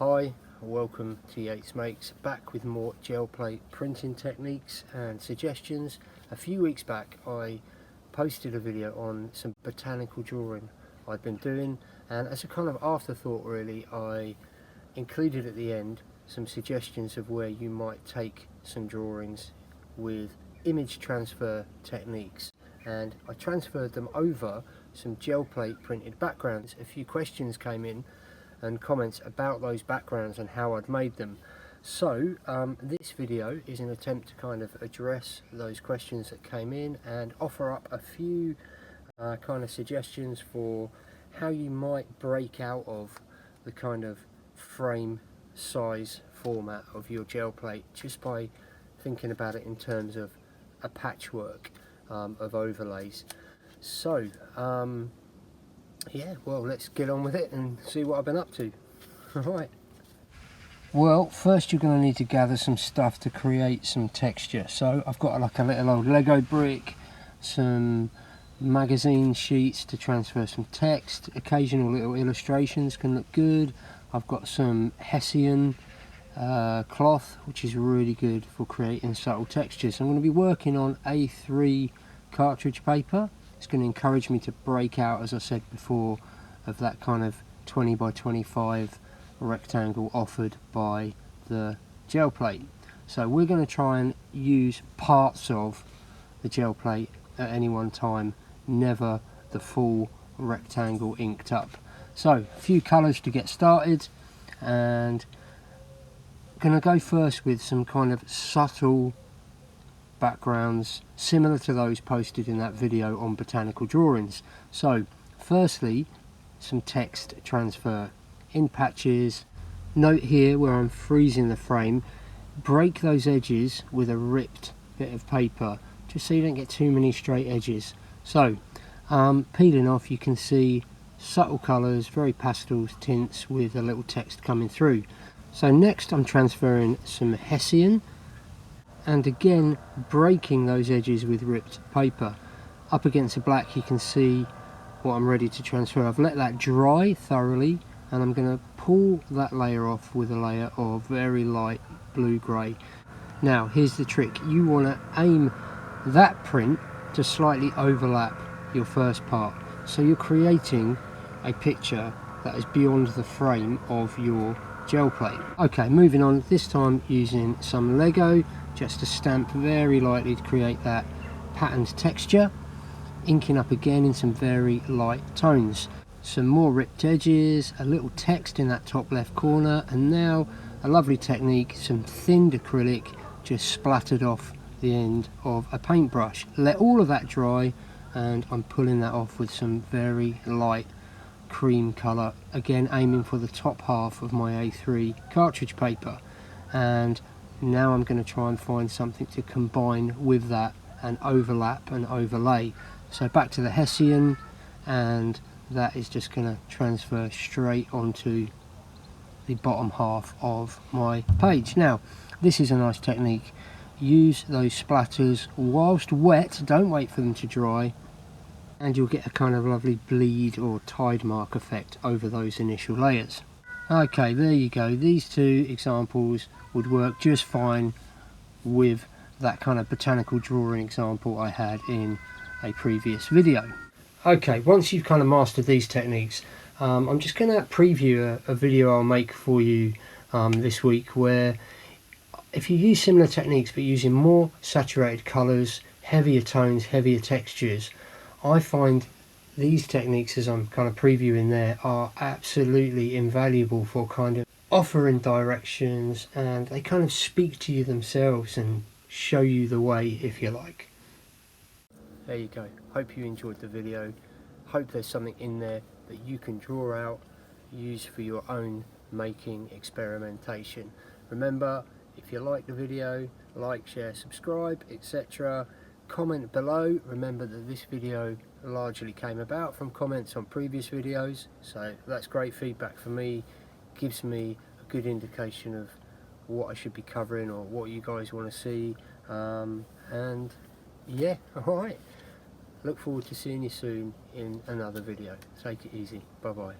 Hi, welcome to Yates Makes, back with more gel plate printing techniques and suggestions. A few weeks back I posted a video on some botanical drawing I'd been doing, and as a kind of afterthought really, I included at the end some suggestions of where you might take some drawings with image transfer techniques, and I transferred them over some gel plate printed backgrounds. A few questions came in and comments about those backgrounds and how I'd made them. So this video is an attempt to kind of address those questions that came in and offer up a few kind of suggestions for how you might break out of the kind of frame size format of your gel plate just by thinking about it in terms of a patchwork of overlays. So yeah, well, let's get on with it and see what I've been up to. Alright. Well, first you're going to need to gather some stuff to create some texture. So I've got like a little old Lego brick, some magazine sheets to transfer some text, occasional little illustrations can look good. I've got some Hessian cloth, which is really good for creating subtle textures. I'm going to be working on A3 cartridge paper. It's going to encourage me to break out, as I said before, of that kind of 20 by 25 rectangle offered by the gel plate. So we're going to try and use parts of the gel plate at any one time, never the full rectangle inked up. So a few colours to get started, and I'm going to go first with some kind of subtle backgrounds similar to those posted in that video on botanical drawings. So firstly, some text transfer in patches. Note here where I'm freezing the frame, break those edges with a ripped bit of paper just so you don't get too many straight edges. So peeling off, you can see subtle colours, very pastel tints with a little text coming through. So next I'm transferring some Hessian, and again breaking those edges with ripped paper. Up against the black you can see what I'm ready to transfer. I've let that dry thoroughly, and I'm going to pull that layer off with a layer of very light blue-grey. Now here's the trick, you want to aim that print to slightly overlap your first part, so you're creating a picture that is beyond the frame of your gel plate. Okay, moving on, this time using some Lego just to stamp very lightly to create that patterned texture, inking up again in some very light tones. Some more ripped edges, a little text in that top left corner, and now a lovely technique, some thinned acrylic just splattered off the end of a paintbrush. Let all of that dry, and I'm pulling that off with some very light cream colour, again aiming for the top half of my A3 cartridge paper. And now I'm going to try and find something to combine with that and overlap and overlay. So back to the Hessian, and that is just going to transfer straight onto the bottom half of my page. Now this is a nice technique, use those splatters whilst wet, don't wait for them to dry, and you'll get a kind of lovely bleed or tide mark effect over those initial layers. Okay, there you go, these two examples would work just fine with that kind of botanical drawing example I had in a previous video. Okay, once you've kind of mastered these techniques, I'm just going to preview a video I'll make for you this week, where if you use similar techniques but using more saturated colours, heavier tones, heavier textures, I find these techniques, as I'm kind of previewing there, are absolutely invaluable for kind of offering directions, and they kind of speak to you themselves and show you the way, if you like. There you go. Hope you enjoyed the video. Hope there's something in there that you can draw out, use for your own making experimentation. Remember, if you like the video, like, share, subscribe, etc. Comment below. Remember that this video largely came about from comments on previous videos, so that's great feedback for me, gives me a good indication of what I should be covering or what you guys want to see. And yeah, alright, look forward to seeing you soon in another video. Take it easy, bye bye.